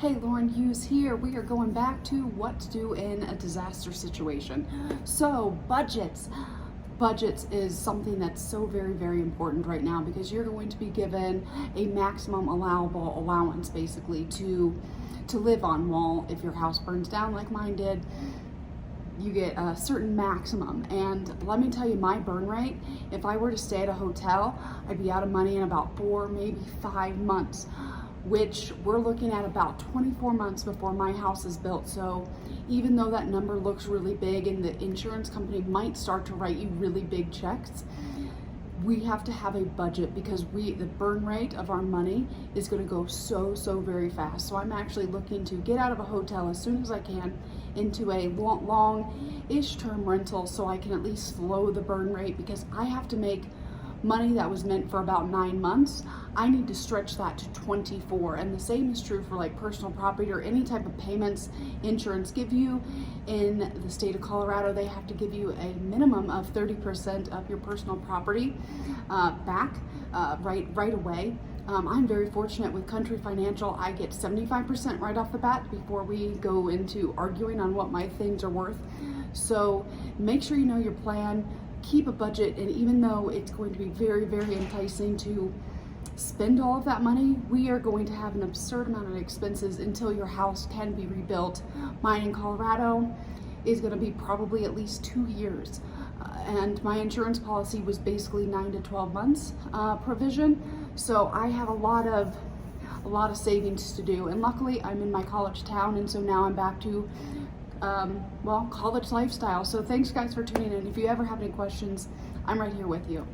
Hey, Lauren Hughes here. We are going back to what to do in a disaster situation. So, budgets. Budgets is something that's so very important right now because you're going to be given a maximum allowable allowance basically to live on. Well, if your house burns down like mine did, you get a certain maximum. And let me tell you, my burn rate, if I were to stay at a hotel, I'd be out of money in about 4, maybe 5 months, which we're looking at about 24 months before my house is built. So even though that number looks really big and the insurance company might start to write you really big checks, we have to have a budget because the burn rate of our money is going to go so very fast. So I'm actually looking to get out of a hotel as soon as I can into a long-ish term rental so I can at least slow the burn rate, because I have to make money that was meant for about 9 months. I need to stretch that to 24. And the same is true for like personal property or any type of payments insurance give you. In the state of Colorado, they have to give you a minimum of 30% of your personal property back right away. I'm very fortunate with Country Financial. I get 75% right off the bat before we go into arguing on what my things are worth. So make sure you know your plan. Keep a budget, and even though it's going to be very enticing to spend all of that money, we are going to have an absurd amount of expenses until your house can be rebuilt. Mine in Colorado is going to be probably at least 2 years, and my insurance policy was basically 9 to 12 months provision. So I have a lot of savings to do, and luckily I'm in my college town, and so now I'm back to college lifestyle. So thanks guys for tuning in. If you ever have any questions, I'm right here with you.